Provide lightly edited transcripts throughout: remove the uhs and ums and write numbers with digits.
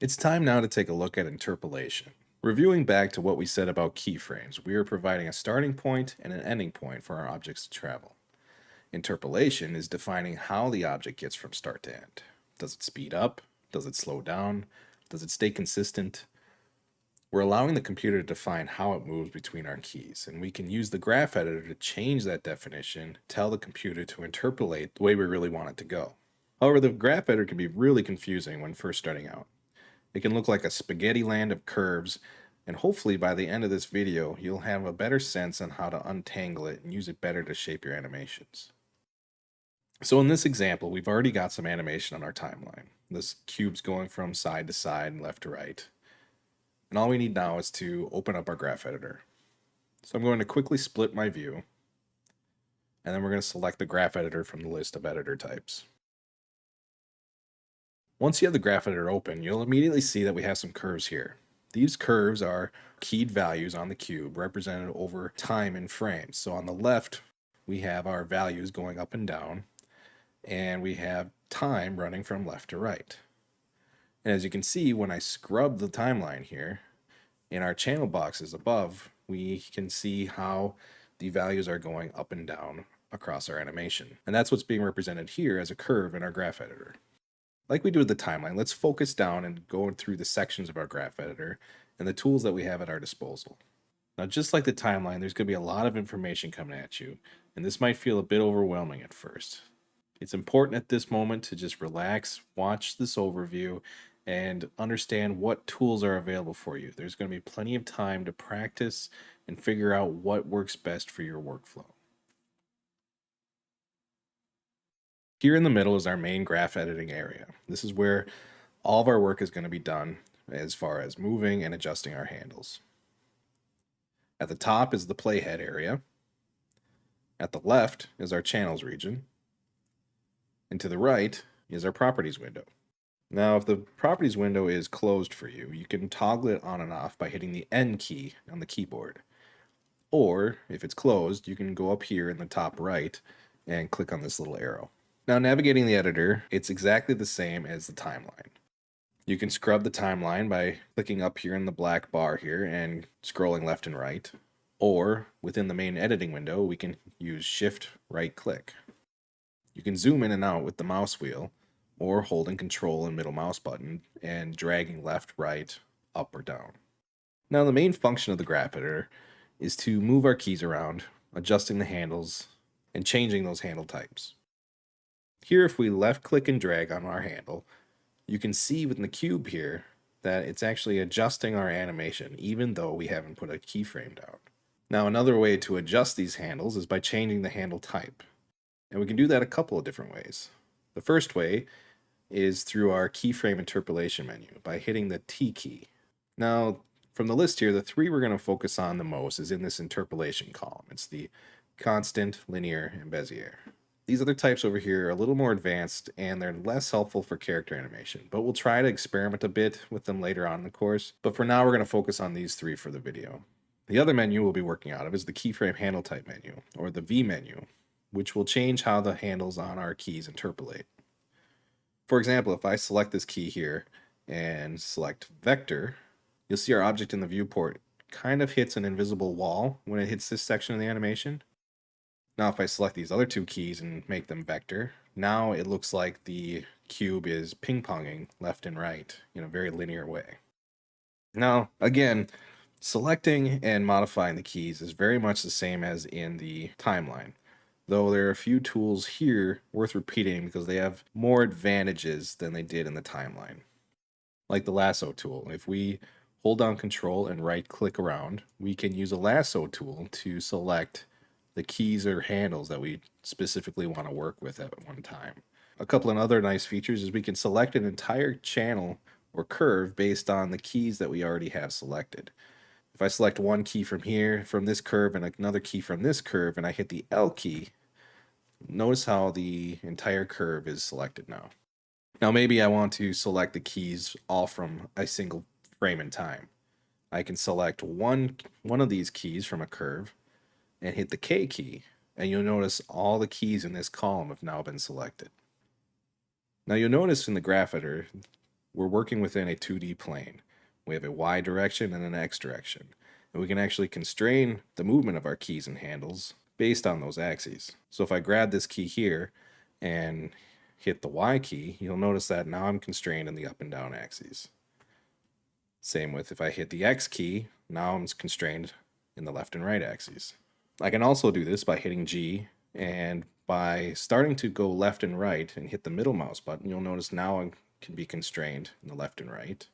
It's time now to take a look at interpolation. Reviewing back to what we said about keyframes, we are providing a starting point and an ending point for our objects to travel. Interpolation is defining how the object gets from start to end. Does it speed up? Does it slow down? Does it stay consistent? We're allowing the computer to define how it moves between our keys, and we can use the graph editor to change that definition, tell the computer to interpolate the way we really want it to go. However, the graph editor can be really confusing when first starting out. It can look like a spaghetti land of curves, and hopefully by the end of this video, you'll have a better sense on how to untangle it and use it better to shape your animations. So in this example, we've already got some animation on our timeline. This cube's going from side to side and left to right. And all we need now is to open up our graph editor. So I'm going to quickly split my view, and then we're going to select the graph editor from the list of editor types. Once you have the graph editor open, you'll immediately see that we have some curves here. These curves are keyed values on the cube represented over time in frames. So on the left, we have our values going up and down, and we have time running from left to right. And as you can see, when I scrub the timeline here, in our channel boxes above, we can see how the values are going up and down across our animation. And that's what's being represented here as a curve in our graph editor. Like we do with the timeline, let's focus down and go through the sections of our graph editor and the tools that we have at our disposal. Now, just like the timeline, there's going to be a lot of information coming at you, and this might feel a bit overwhelming at first. It's important at this moment to just relax, watch this overview, and understand what tools are available for you. There's going to be plenty of time to practice and figure out what works best for your workflow. Here in the middle is our main graph editing area. This is where all of our work is going to be done as far as moving and adjusting our handles. At the top is the playhead area. At the left is our channels region. And to the right is our properties window. Now, if the properties window is closed for you, you can toggle it on and off by hitting the N key on the keyboard. Or if it's closed, you can go up here in the top right and click on this little arrow. Now, navigating the editor, it's exactly the same as the timeline. You can scrub the timeline by clicking up here in the black bar here and scrolling left and right. Or within the main editing window, we can use Shift right click. You can zoom in and out with the mouse wheel or holding Control and middle mouse button and dragging left, right, up or down. Now, the main function of the graph editor is to move our keys around, adjusting the handles and changing those handle types. Here, if we left click and drag on our handle, you can see within the cube here that it's actually adjusting our animation even though we haven't put a keyframe down. Now, another way to adjust these handles is by changing the handle type. And we can do that a couple of different ways. The first way is through our keyframe interpolation menu by hitting the T key. Now, from the list here, the three we're going to focus on the most is in this interpolation column. It's the constant, linear, and Bezier. These other types over here are a little more advanced and they're less helpful for character animation, but we'll try to experiment a bit with them later on in the course. But for now, we're going to focus on these three for the video. The other menu we'll be working out of is the keyframe handle type menu, or the V menu, which will change how the handles on our keys interpolate. For example, if I select this key here and select vector, you'll see our object in the viewport kind of hits an invisible wall when it hits this section of the animation. Now if I select these other two keys and make them vector, now it looks like the cube is ping-ponging left and right in a very linear way. Now, again, selecting and modifying the keys is very much the same as in the timeline, though there are a few tools here worth repeating because they have more advantages than they did in the timeline. Like the lasso tool. If we hold down Control and right-click around, we can use a lasso tool to select the keys or handles that we specifically want to work with at one time. A couple of other nice features is we can select an entire channel or curve based on the keys that we already have selected. If I select one key from here, from this curve, and another key from this curve, and I hit the L key, notice how the entire curve is selected now. Now maybe I want to select the keys all from a single frame in time. I can select one of these keys from a curve and hit the K key, and you'll notice all the keys in this column have now been selected. Now you'll notice in the graph editor, we're working within a 2D plane. We have a Y direction and an X direction, and we can actually constrain the movement of our keys and handles based on those axes. So if I grab this key here and hit the Y key, you'll notice that now I'm constrained in the up and down axes. Same with if I hit the X key, now I'm constrained in the left and right axes. I can also do this by hitting G, and by starting to go left and right and hit the middle mouse button, you'll notice now I can be constrained in the left and right.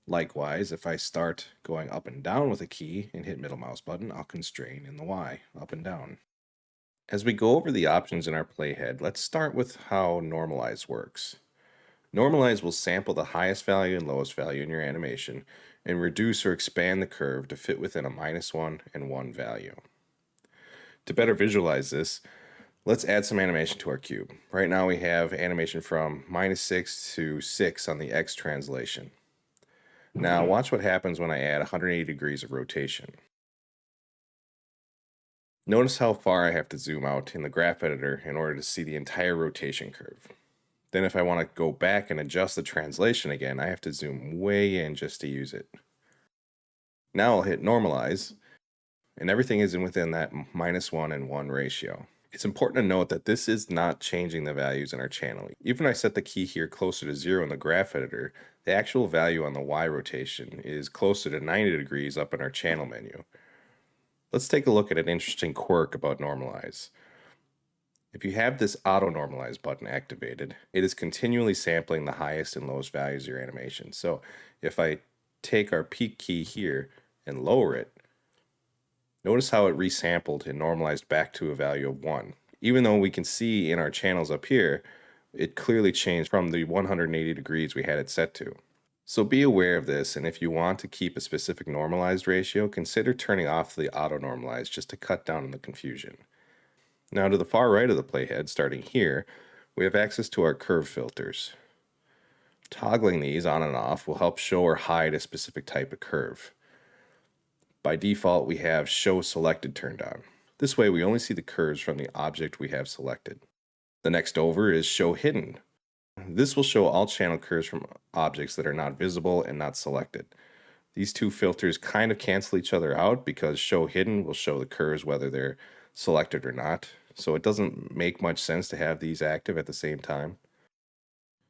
Likewise, if I start going up and down with a key and hit middle mouse button, I'll constrain in the Y, up and down. As we go over the options in our playhead, let's start with how normalize works. Normalize will sample the highest value and lowest value in your animation and reduce or expand the curve to fit within a -1 and 1 value. To better visualize this, let's add some animation to our cube. Right now we have animation from -6 to 6 on the X translation. Now watch what happens when I add 180 degrees of rotation. Notice how far I have to zoom out in the graph editor in order to see the entire rotation curve. Then if I want to go back and adjust the translation again, I have to zoom way in just to use it. Now I'll hit normalize, and everything is within that -1 and 1 ratio. It's important to note that this is not changing the values in our channel. Even if I set the key here closer to 0 in the graph editor, the actual value on the Y rotation is closer to 90 degrees up in our channel menu. Let's take a look at an interesting quirk about normalize. If you have this auto normalize button activated, it is continually sampling the highest and lowest values of your animation. So if I take our peak key here and lower it, notice how it resampled and normalized back to a value of 1. Even though we can see in our channels up here, it clearly changed from the 180 degrees we had it set to. So be aware of this, and if you want to keep a specific normalized ratio, consider turning off the auto normalize just to cut down on the confusion. Now to the far right of the playhead, starting here, we have access to our curve filters. Toggling these on and off will help show or hide a specific type of curve. By default, we have Show Selected turned on. This way we only see the curves from the object we have selected. The next over is Show Hidden. This will show all channel curves from objects that are not visible and not selected. These two filters kind of cancel each other out because Show Hidden will show the curves whether they're selected or not, so it doesn't make much sense to have these active at the same time.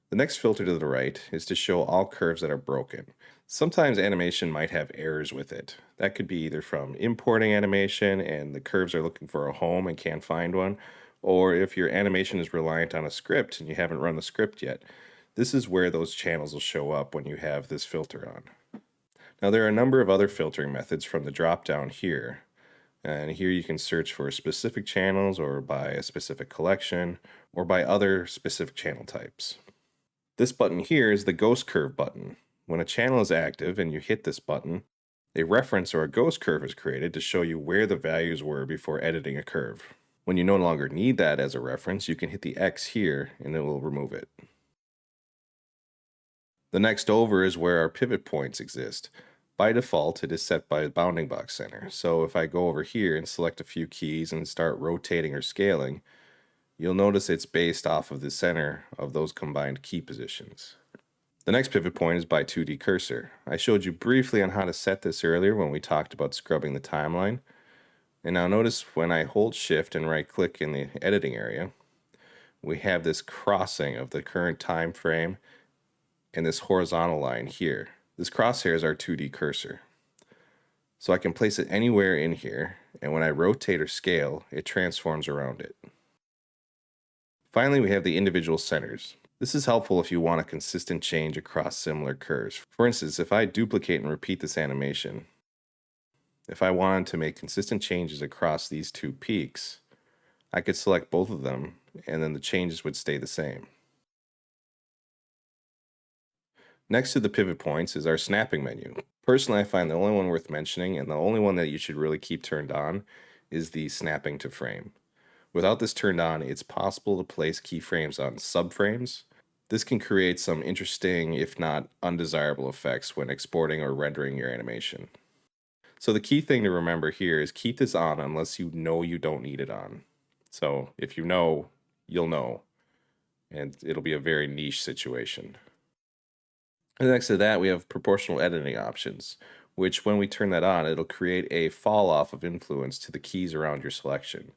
The next filter to the right is to show all curves that are broken. Sometimes animation might have errors with it. That could be either from importing animation and the curves are looking for a home and can't find one, or if your animation is reliant on a script and you haven't run the script yet. This is where those channels will show up when you have this filter on. Now there are a number of other filtering methods from the drop down here. And here you can search for specific channels or by a specific collection or by other specific channel types. This button here is the ghost curve button. When a channel is active and you hit this button, a reference or a ghost curve is created to show you where the values were before editing a curve. When you no longer need that as a reference, you can hit the X here and it will remove it. The next over is where our pivot points exist. By default, it is set by the bounding box center. So if I go over here and select a few keys and start rotating or scaling, you'll notice it's based off of the center of those combined key positions. The next pivot point is by 2D cursor. I showed you briefly on how to set this earlier when we talked about scrubbing the timeline. And now notice when I hold shift and right click in the editing area, we have this crossing of the current time frame and this horizontal line here. This crosshair is our 2D cursor. So I can place it anywhere in here, and when I rotate or scale, it transforms around it. Finally, we have the individual centers. This is helpful if you want a consistent change across similar curves. For instance, if I duplicate and repeat this animation, if I wanted to make consistent changes across these two peaks, I could select both of them and then the changes would stay the same. Next to the pivot points is our snapping menu. Personally, I find the only one worth mentioning and the only one that you should really keep turned on is the snapping to frame. Without this turned on, it's possible to place keyframes on subframes. This can create some interesting, if not undesirable effects when exporting or rendering your animation. So the key thing to remember here is keep this on unless you know you don't need it on. So if you know, you'll know, and it'll be a very niche situation. And next to that, we have proportional editing options, which when we turn that on, it'll create a fall off of influence to the keys around your selection.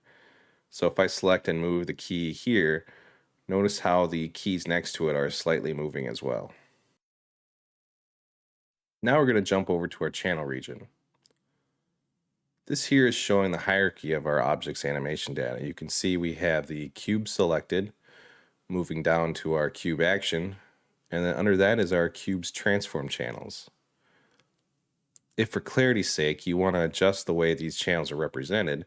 So if I select and move the key here, notice how the keys next to it are slightly moving as well. Now we're going to jump over to our channel region. This here is showing the hierarchy of our object's animation data. You can see we have the cube selected, moving down to our cube action, and then under that is our cube's transform channels. If for clarity's sake you want to adjust the way these channels are represented,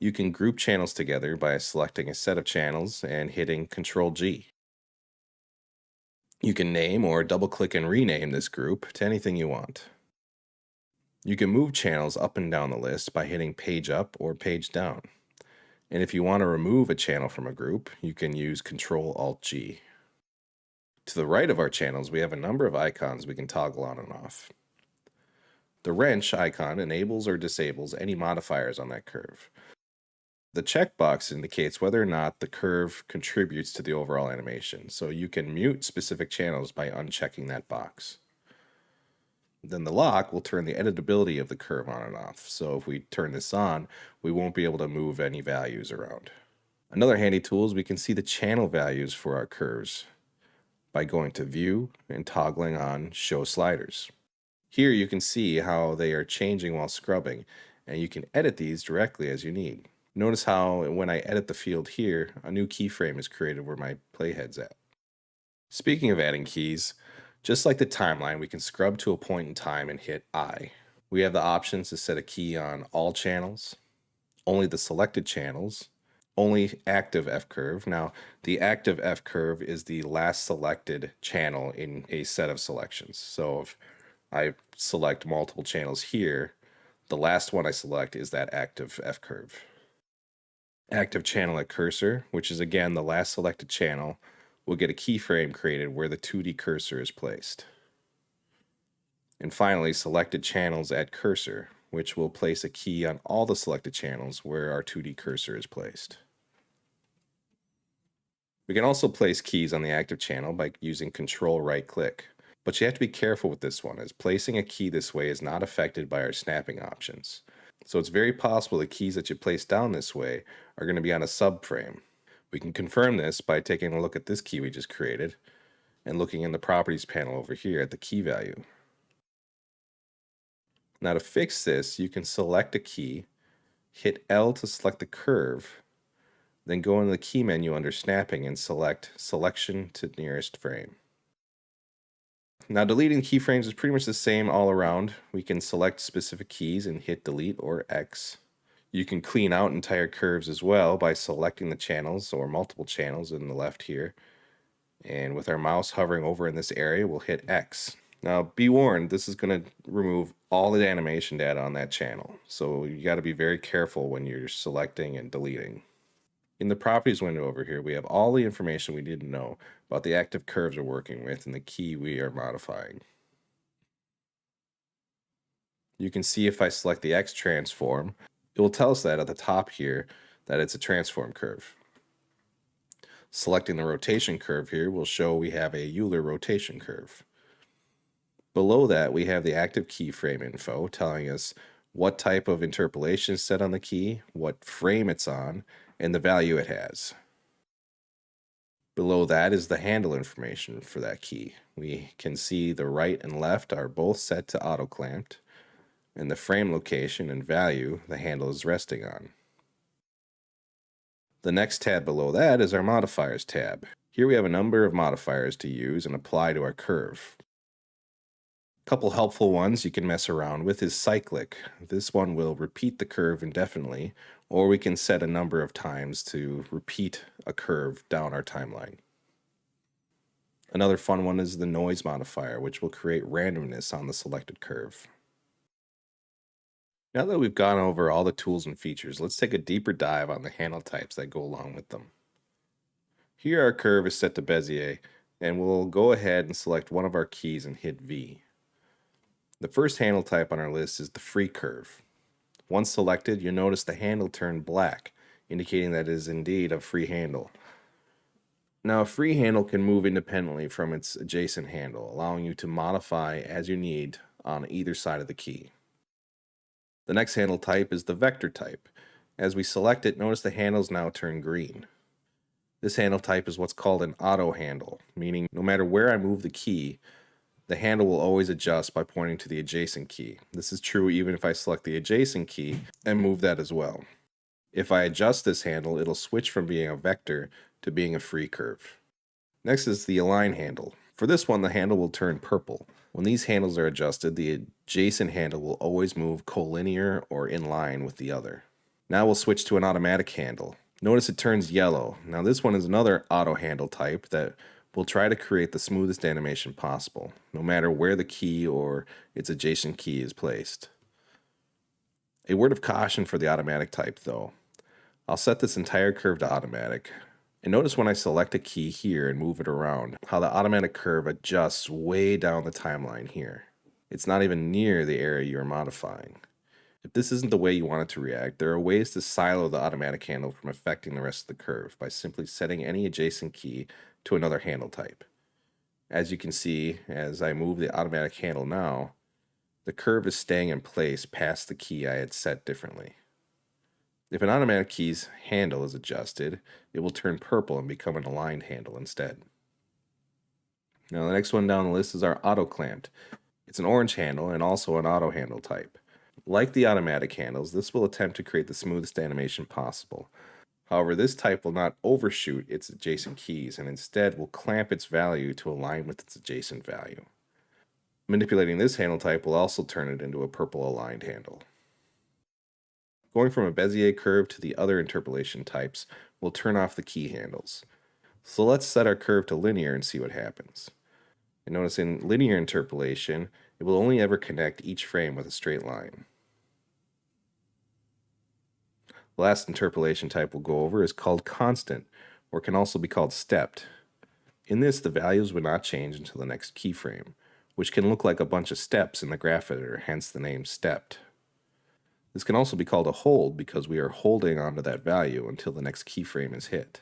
you can group channels together by selecting a set of channels and hitting Ctrl G. You can name or double click and rename this group to anything you want. You can move channels up and down the list by hitting page up or page down. And if you want to remove a channel from a group, you can use Ctrl Alt G. To the right of our channels, we have a number of icons we can toggle on and off. The wrench icon enables or disables any modifiers on that curve. The checkbox indicates whether or not the curve contributes to the overall animation, so you can mute specific channels by unchecking that box. Then the lock will turn the editability of the curve on and off, so if we turn this on, we won't be able to move any values around. Another handy tool is we can see the channel values for our curves by going to View and toggling on Show Sliders. Here you can see how they are changing while scrubbing, and you can edit these directly as you need. Notice how when I edit the field here, a new keyframe is created where my playhead's at. Speaking of adding keys, just like the timeline, we can scrub to a point in time and hit I. We have the options to set a key on all channels, only the selected channels, only active F-curve. Now, the active F-curve is the last selected channel in a set of selections. So if I select multiple channels here, the last one I select is that active F-curve. Active channel at cursor, which is again the last selected channel, will get a keyframe created where the 2D cursor is placed. And finally, selected channels at cursor, which will place a key on all the selected channels where our 2D cursor is placed. We can also place keys on the active channel by using Control right click. But you have to be careful with this one, as placing a key this way is not affected by our snapping options. So it's very possible the keys that you place down this way are going to be on a subframe. We can confirm this by taking a look at this key we just created and looking in the properties panel over here at the key value. Now to fix this, you can select a key, hit L to select the curve, then go into the key menu under snapping and select Selection to Nearest Frame. Now deleting keyframes is pretty much the same all around. We can select specific keys and hit delete or X. You can clean out entire curves as well by selecting the channels or multiple channels in the left here. And with our mouse hovering over in this area, we'll hit X. Now be warned, this is going to remove all the animation data on that channel. So you got to be very careful when you're selecting and deleting. In the properties window over here, we have all the information we need to know about the active curves we're working with and the key we are modifying. You can see if I select the X transform, it will tell us that at the top here that it's a transform curve. Selecting the rotation curve here will show we have a Euler rotation curve. Below that, we have the active keyframe info telling us what type of interpolation is set on the key, what frame it's on, and the value it has. Below that is the handle information for that key. We can see the right and left are both set to auto clamped, and the frame location and value the handle is resting on. The next tab below that is our modifiers tab. Here we have a number of modifiers to use and apply to our curve. A couple helpful ones you can mess around with is cyclic. This one will repeat the curve indefinitely, or we can set a number of times to repeat a curve down our timeline. Another fun one is the noise modifier, which will create randomness on the selected curve. Now that we've gone over all the tools and features, let's take a deeper dive on the handle types that go along with them. Here our curve is set to Bezier, and we'll go ahead and select one of our keys and hit V. The first handle type on our list is the free curve. Once selected, you'll notice the handle turn black, indicating that it is indeed a free handle. Now, a free handle can move independently from its adjacent handle, allowing you to modify as you need on either side of the key. The next handle type is the vector type. As we select it, notice the handles now turn green. This handle type is what's called an auto handle, meaning no matter where I move the key, the handle will always adjust by pointing to the adjacent key. This is true even if I select the adjacent key and move that as well. If I adjust this handle, it'll switch from being a vector to being a free curve. Next is the align handle. For this one, the handle will turn purple. When these handles are adjusted, the adjacent handle will always move collinear or in line with the other. Now we'll switch to an automatic handle. Notice it turns yellow. Now this one is another auto handle type that will try to create the smoothest animation possible, no matter where the key or its adjacent key is placed. A word of caution for the automatic type though. I'll set this entire curve to automatic. And notice when I select a key here and move it around, how the automatic curve adjusts way down the timeline here. It's not even near the area you're modifying. If this isn't the way you want it to react, there are ways to silo the automatic handle from affecting the rest of the curve by simply setting any adjacent key to another handle type. As you can see, as I move the automatic handle now, the curve is staying in place past the key I had set differently. If an automatic key's handle is adjusted, it will turn purple and become an aligned handle instead. Now the next one down the list is our auto clamped. It's an orange handle and also an auto handle type. Like the automatic handles, this will attempt to create the smoothest animation possible. However, this type will not overshoot its adjacent keys and instead will clamp its value to align with its adjacent value. Manipulating this handle type will also turn it into a purple aligned handle. Going from a Bezier curve to the other interpolation types will turn off the key handles. So let's set our curve to linear and see what happens. And notice in linear interpolation, it will only ever connect each frame with a straight line. The last interpolation type we'll go over is called constant, or can also be called stepped. In this, the values would not change until the next keyframe, which can look like a bunch of steps in the graph editor, hence the name stepped. This can also be called a hold because we are holding onto that value until the next keyframe is hit.